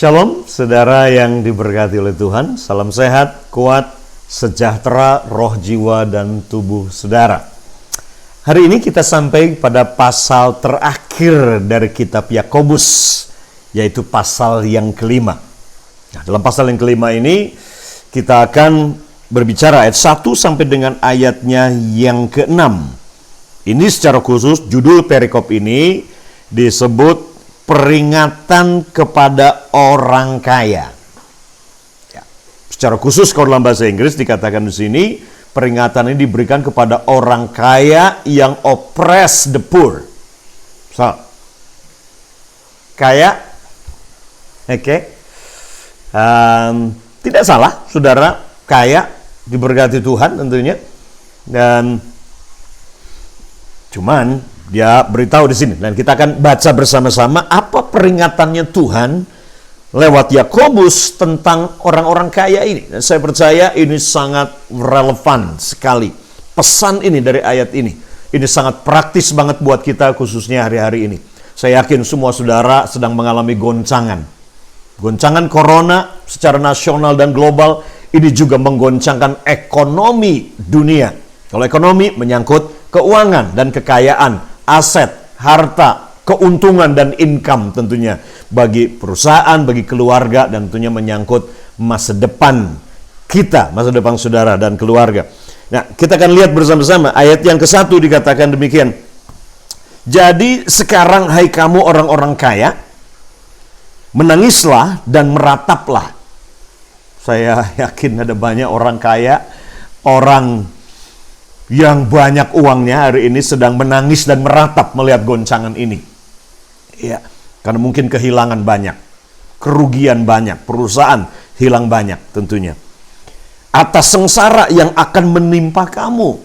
Shalom, saudara yang diberkati oleh Tuhan. Salam sehat, kuat, sejahtera, roh, jiwa, dan tubuh saudara. Hari ini kita sampai pada pasal terakhir dari kitab Yakobus, yaitu pasal yang kelima. Nah, dalam pasal yang kelima ini, kita akan berbicara ayat 1 sampai dengan ayatnya yang ke-6. Ini secara khusus, judul perikop ini disebut peringatan kepada orang kaya. Ya. Secara khusus kalau dalam bahasa Inggris dikatakan di sini, peringatan ini diberikan kepada orang kaya yang oppress the poor. So, kaya, oke. Tidak salah, saudara kaya, diberkati Tuhan tentunya. Dan cuman dia beritahu di sini, dan kita akan baca bersama-sama apa peringatannya Tuhan lewat Yakobus tentang orang-orang kaya ini. Dan saya percaya ini sangat relevan sekali. Pesan ini dari ayat ini sangat praktis banget buat kita khususnya hari-hari ini. Saya yakin semua saudara sedang mengalami goncangan. Goncangan corona secara nasional dan global ini juga menggoncangkan ekonomi dunia. Kalau ekonomi menyangkut keuangan dan kekayaan, aset, harta, keuntungan, dan income tentunya bagi perusahaan, bagi keluarga, dan tentunya menyangkut masa depan kita, masa depan saudara dan keluarga. Nah, kita akan lihat bersama-sama ayat yang ke-1 dikatakan demikian. Jadi sekarang hai kamu orang-orang kaya, menangislah dan merataplah. Saya yakin ada banyak orang kaya, orang yang banyak uangnya hari ini sedang menangis dan meratap melihat goncangan ini. Ya, karena mungkin kehilangan banyak, kerugian banyak, perusahaan hilang banyak tentunya. Atas sengsara yang akan menimpa kamu.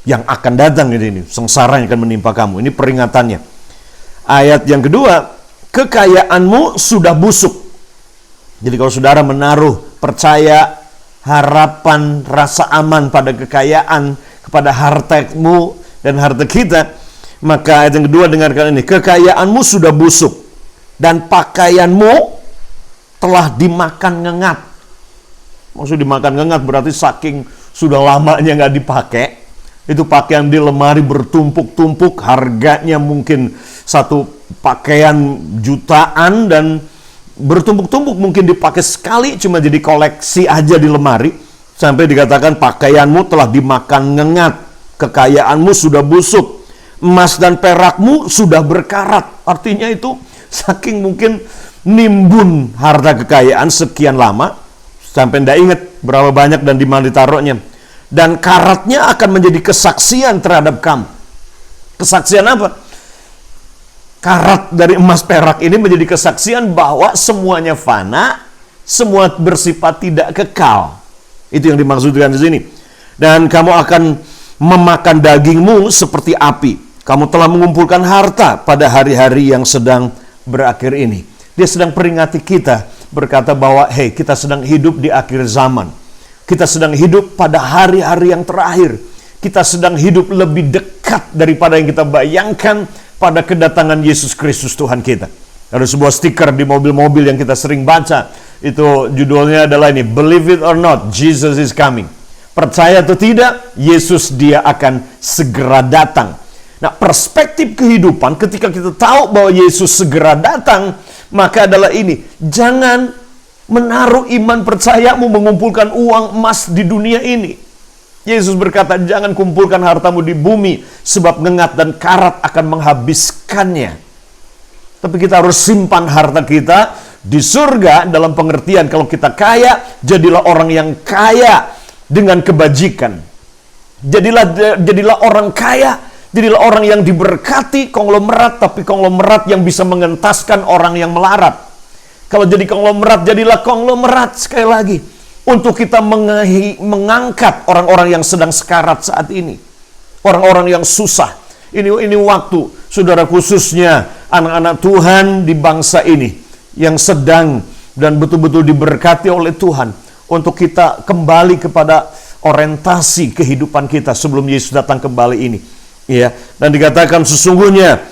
Yang akan datang ini, sengsara yang akan menimpa kamu. Ini peringatannya. Ayat yang kedua, kekayaanmu sudah busuk. Jadi kalau saudara menaruh percaya, harapan, rasa aman pada kekayaan, kepada hartamu dan harta kita, maka ayat yang kedua dengarkan ini, kekayaanmu sudah busuk dan pakaianmu telah dimakan ngengat. Maksud dimakan ngengat berarti saking sudah lamanya nggak dipakai, itu pakaian di lemari bertumpuk-tumpuk, harganya mungkin satu pakaian jutaan dan bertumpuk-tumpuk, mungkin dipakai sekali cuma jadi koleksi aja di lemari, sampai dikatakan pakaianmu telah dimakan ngengat, kekayaanmu sudah busuk, emas dan perakmu sudah berkarat. Artinya itu saking mungkin nimbun harta kekayaan sekian lama sampai tidak ingat berapa banyak dan di mana ditaruhnya, dan karatnya akan menjadi kesaksian terhadap kamu. Kesaksian apa? Karat dari emas perak ini menjadi kesaksian bahwa semuanya fana, semua bersifat tidak kekal. Itu yang dimaksudkan di sini. Dan kamu akan memakan dagingmu seperti api. Kamu telah mengumpulkan harta pada hari-hari yang sedang berakhir ini. Dia sedang peringati kita, berkata bahwa hey, kita sedang hidup di akhir zaman. Kita sedang hidup pada hari-hari yang terakhir. Kita sedang hidup lebih dekat daripada yang kita bayangkan pada kedatangan Yesus Kristus Tuhan kita. Ada sebuah stiker di mobil-mobil yang kita sering baca. Itu judulnya adalah ini, Believe it or not, Jesus is coming. Percaya atau tidak, Yesus dia akan segera datang. Nah, perspektif kehidupan ketika kita tahu bahwa Yesus segera datang, maka adalah ini, jangan menaruh iman percayamu mengumpulkan uang emas di dunia ini. Yesus berkata, jangan kumpulkan hartamu di bumi, sebab ngengat dan karat akan menghabiskannya. Tapi kita harus simpan harta kita di surga dalam pengertian kalau kita kaya, jadilah orang yang kaya dengan kebajikan. Jadilah orang kaya, jadilah orang yang diberkati, konglomerat, tapi konglomerat yang bisa mengentaskan orang yang melarat. Kalau jadi konglomerat, jadilah konglomerat sekali lagi. Untuk kita mengangkat orang-orang yang sedang sekarat saat ini. Orang-orang yang susah. Ini waktu, saudara, khususnya anak-anak Tuhan di bangsa ini. Yang sedang dan betul-betul diberkati oleh Tuhan. Untuk kita kembali kepada orientasi kehidupan kita sebelum Yesus datang kembali ini. Ya, dan dikatakan sesungguhnya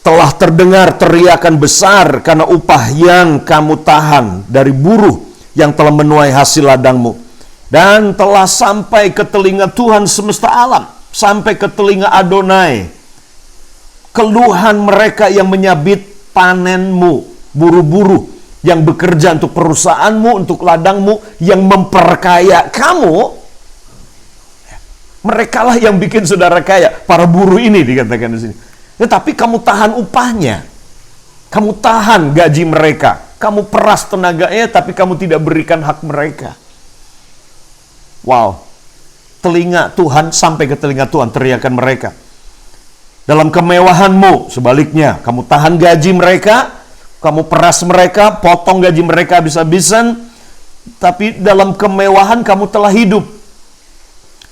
Telah terdengar teriakan besar karena upah yang kamu tahan dari buruh yang telah menuai hasil ladangmu. Dan telah sampai ke telinga Tuhan semesta alam, sampai ke telinga Adonai, keluhan mereka yang menyabit panenmu, buru-buru yang bekerja untuk perusahaanmu, untuk ladangmu, yang memperkaya kamu. Merekalah yang bikin saudara kaya, para buruh ini dikatakan di sini. Tetapi kamu tahan upahnya, kamu tahan gaji mereka, kamu peras tenaganya, tapi kamu tidak berikan hak mereka. Wow, telinga Tuhan, sampai ke telinga Tuhan teriakan mereka. Dalam kemewahanmu, sebaliknya, kamu tahan gaji mereka, kamu peras mereka, potong gaji mereka habis-habisan, tapi dalam kemewahan kamu telah hidup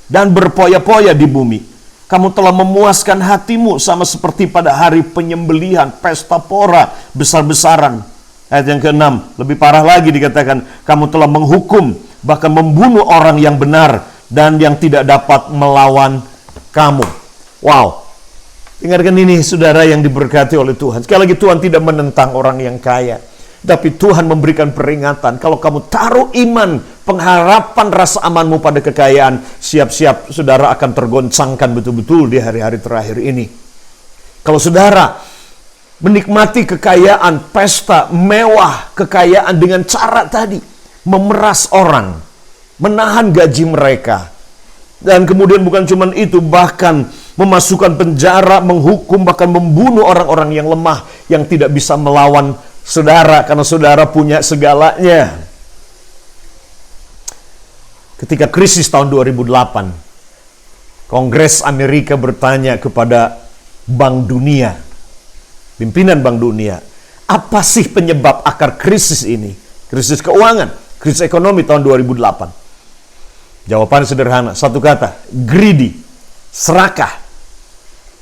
dan berpoya-poya di bumi. Kamu telah memuaskan hatimu sama seperti pada hari penyembelihan, pesta pora besar-besaran. Ayat yang ke-6, lebih parah lagi dikatakan, kamu telah menghukum, bahkan membunuh orang yang benar dan yang tidak dapat melawan kamu. Wow. Dengarkan ini, saudara yang diberkati oleh Tuhan. Sekali lagi, Tuhan tidak menentang orang yang kaya, tapi Tuhan memberikan peringatan. Kalau kamu taruh iman, pengharapan, rasa amanmu pada kekayaan, siap-siap saudara akan tergoncangkan betul-betul di hari-hari terakhir ini. Kalau saudara menikmati kekayaan, pesta mewah, kekayaan dengan cara tadi, memeras orang, menahan gaji mereka, dan kemudian bukan cuma itu, bahkan memasukkan penjara, menghukum, bahkan membunuh orang-orang yang lemah, yang tidak bisa melawan saudara, karena saudara punya segalanya. Ketika krisis tahun 2008, Kongres Amerika bertanya kepada Bank Dunia, pimpinan Bank Dunia, apa sih penyebab akar krisis ini? Krisis keuangan, krisis ekonomi tahun 2008. Jawabannya sederhana, satu kata, greedy, serakah.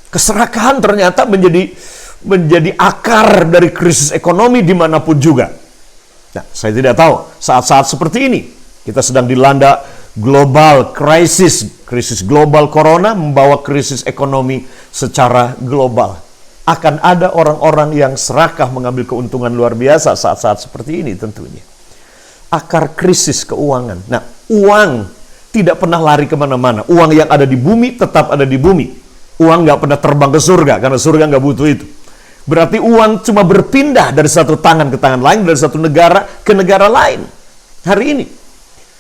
Keserakahan ternyata menjadi akar dari krisis ekonomi dimanapun juga. Nah, saya tidak tahu, saat-saat seperti ini, kita sedang dilanda global crisis, krisis global corona membawa krisis ekonomi secara global. Akan ada orang-orang yang serakah mengambil keuntungan luar biasa saat-saat seperti ini tentunya. Akar krisis keuangan. Nah, uang tidak pernah lari kemana-mana. Uang yang ada di bumi tetap ada di bumi. Uang nggak pernah terbang ke surga, karena surga nggak butuh itu. Berarti uang cuma berpindah dari satu tangan ke tangan lain, dari satu negara ke negara lain. Hari ini.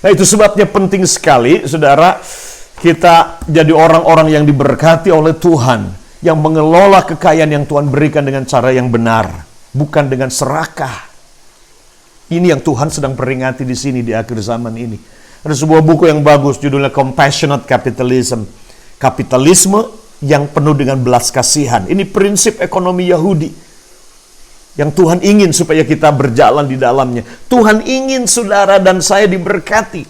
Nah, itu sebabnya penting sekali, saudara, kita jadi orang-orang yang diberkati oleh Tuhan, yang mengelola kekayaan yang Tuhan berikan dengan cara yang benar, bukan dengan serakah. Ini yang Tuhan sedang peringati di sini di akhir zaman ini. Ada sebuah buku yang bagus, judulnya Compassionate Capitalism. Kapitalisme yang penuh dengan belas kasihan. Ini prinsip ekonomi Yahudi yang Tuhan ingin supaya kita berjalan di dalamnya. Tuhan ingin saudara dan saya diberkati.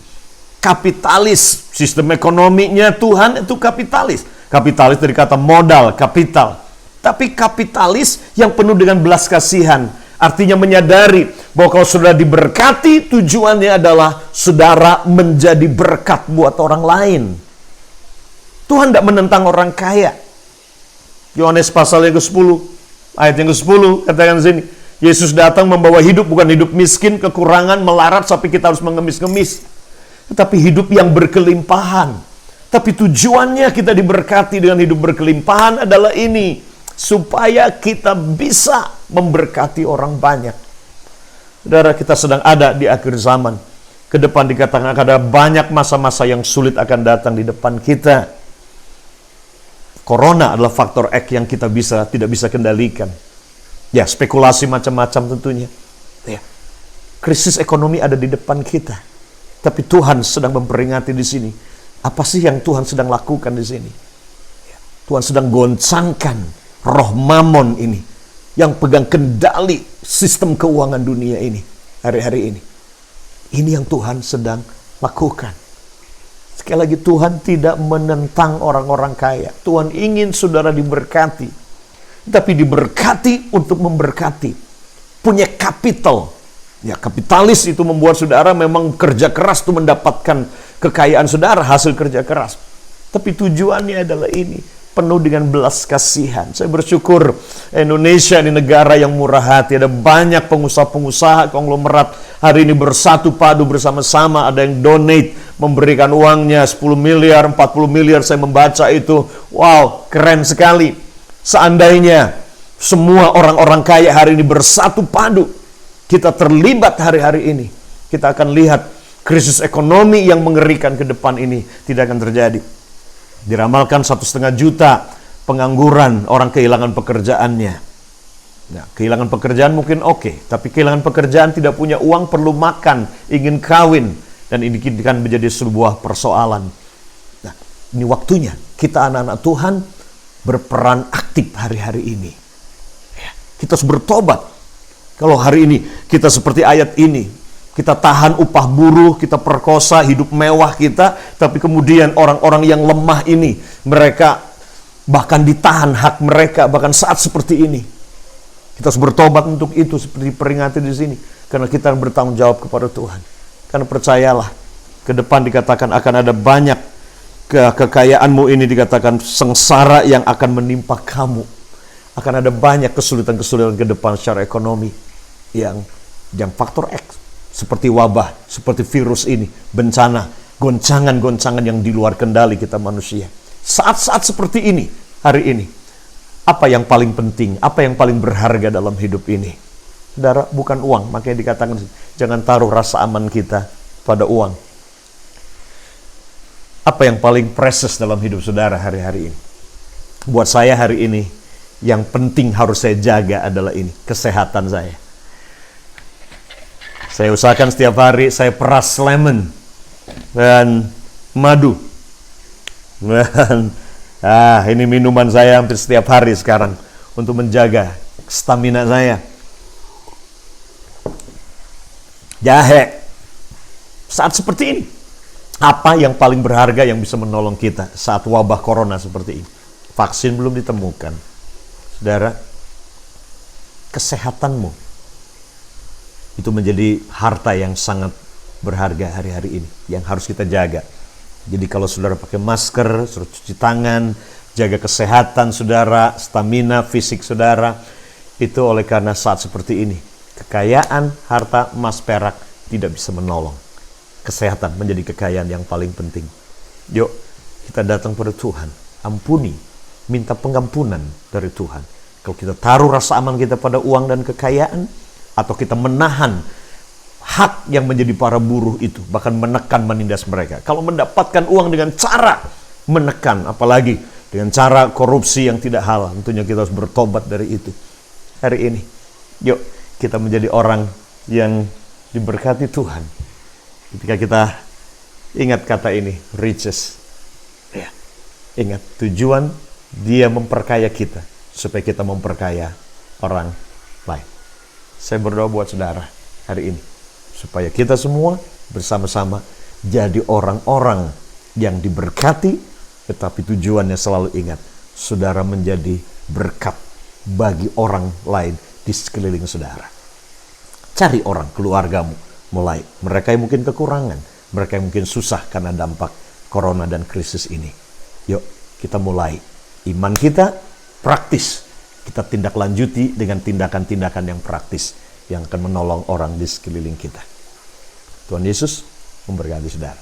Kapitalis, sistem ekonominya Tuhan itu kapitalis. Kapitalis dari kata modal, kapital. Tapi kapitalis yang penuh dengan belas kasihan. Artinya menyadari bahwa kalau saudara diberkati, tujuannya adalah saudara menjadi berkat buat orang lain. Tuhan tidak menentang orang kaya. Yohanes pasal yang ke-10, ayat yang ke-10, katakan sini, Yesus datang membawa hidup, bukan hidup miskin, kekurangan, melarat, sampai kita harus mengemis-ngemis. Tetapi hidup yang berkelimpahan. Tapi tujuannya kita diberkati dengan hidup berkelimpahan adalah ini, supaya kita bisa memberkati orang banyak. Saudara, kita sedang ada di akhir zaman. Ke depan dikatakan ada banyak masa-masa yang sulit akan datang di depan kita. Corona adalah faktor X yang kita tidak bisa kendalikan. Ya, spekulasi macam-macam tentunya. Ya. Krisis ekonomi ada di depan kita. Tapi Tuhan sedang memperingati di sini. Apa sih yang Tuhan sedang lakukan di sini? Ya. Tuhan sedang goncangkan roh mamon ini yang pegang kendali sistem keuangan dunia ini hari-hari ini. Ini yang Tuhan sedang lakukan. Sekali lagi, Tuhan tidak menentang orang-orang kaya. Tuhan ingin saudara diberkati. Tapi diberkati untuk memberkati. Punya kapital. Ya, kapitalis itu membuat saudara memang kerja keras untuk mendapatkan kekayaan saudara, hasil kerja keras. Tapi tujuannya adalah ini. penuh dengan belas kasihan. Saya bersyukur Indonesia ini negara yang murah hati. Ada banyak pengusaha-pengusaha konglomerat hari ini bersatu padu bersama-sama. Ada yang donate, memberikan uangnya 10 miliar, 40 miliar. Saya membaca itu. Wow, keren sekali. Seandainya semua orang-orang kaya hari ini bersatu padu, kita terlibat hari-hari ini, kita akan lihat krisis ekonomi yang mengerikan ke depan ini tidak akan terjadi. Diramalkan 1,5 juta pengangguran, orang kehilangan pekerjaannya. Nah, kehilangan pekerjaan mungkin oke, tapi kehilangan pekerjaan, tidak punya uang, perlu makan, ingin kawin, dan ini akan menjadi sebuah persoalan. Nah, ini waktunya kita anak-anak Tuhan berperan aktif hari-hari ini. Ya, kita harus bertobat. Kalau hari ini kita seperti ayat ini, kita tahan upah buruh, kita perkosa hidup mewah kita, tapi kemudian orang-orang yang lemah ini, mereka bahkan ditahan hak mereka, bahkan saat seperti ini. Kita harus bertobat untuk itu, seperti peringati di sini, karena kita bertanggung jawab kepada Tuhan. Karena percayalah, ke depan dikatakan akan ada banyak kekayaanmu ini, dikatakan sengsara yang akan menimpa kamu. Akan ada banyak kesulitan-kesulitan ke depan secara ekonomi yang faktor X. Seperti wabah, seperti virus ini, bencana, goncangan-goncangan yang di luar kendali kita manusia. Saat-saat seperti ini, hari ini, apa yang paling penting, apa yang paling berharga dalam hidup ini? Saudara, bukan uang. Makanya dikatakan, jangan taruh rasa aman kita pada uang. Apa yang paling precious dalam hidup saudara hari-hari ini? Buat saya hari ini, yang penting harus saya jaga adalah ini, kesehatan saya. Saya usahakan setiap hari saya peras lemon dan madu. Dan ini minuman saya hampir setiap hari sekarang untuk menjaga stamina saya. Jahe. Saat seperti ini, apa yang paling berharga yang bisa menolong kita saat wabah corona seperti ini? Vaksin belum ditemukan. Saudara, kesehatanmu itu menjadi harta yang sangat berharga hari-hari ini, yang harus kita jaga. Jadi kalau saudara pakai masker, suruh cuci tangan, jaga kesehatan saudara, stamina fisik saudara, itu oleh karena saat seperti ini, kekayaan, harta, emas, perak tidak bisa menolong. Kesehatan menjadi kekayaan yang paling penting. Yuk, kita datang pada Tuhan, ampuni, minta pengampunan dari Tuhan. Kalau kita taruh rasa aman kita pada uang dan kekayaan, atau kita menahan hak yang menjadi para buruh itu, bahkan menekan, menindas mereka. Kalau mendapatkan uang dengan cara menekan, apalagi dengan cara korupsi yang tidak halal, tentunya kita harus bertobat dari itu. Hari ini, yuk kita menjadi orang yang diberkati Tuhan. Ketika kita ingat kata ini, riches. Ya, ingat tujuan Dia memperkaya kita, supaya kita memperkaya orang lain. Saya berdoa buat saudara hari ini, supaya kita semua bersama-sama jadi orang-orang yang diberkati, tetapi tujuannya selalu ingat, saudara menjadi berkat bagi orang lain di sekeliling saudara. Cari orang, keluargamu, mulai. Mereka yang mungkin kekurangan, mereka yang mungkin susah karena dampak corona dan krisis ini. Yuk, kita mulai. Iman kita praktis. Kita tindak lanjuti dengan tindakan-tindakan yang praktis yang akan menolong orang di sekeliling kita. Tuhan Yesus memberkati saudara.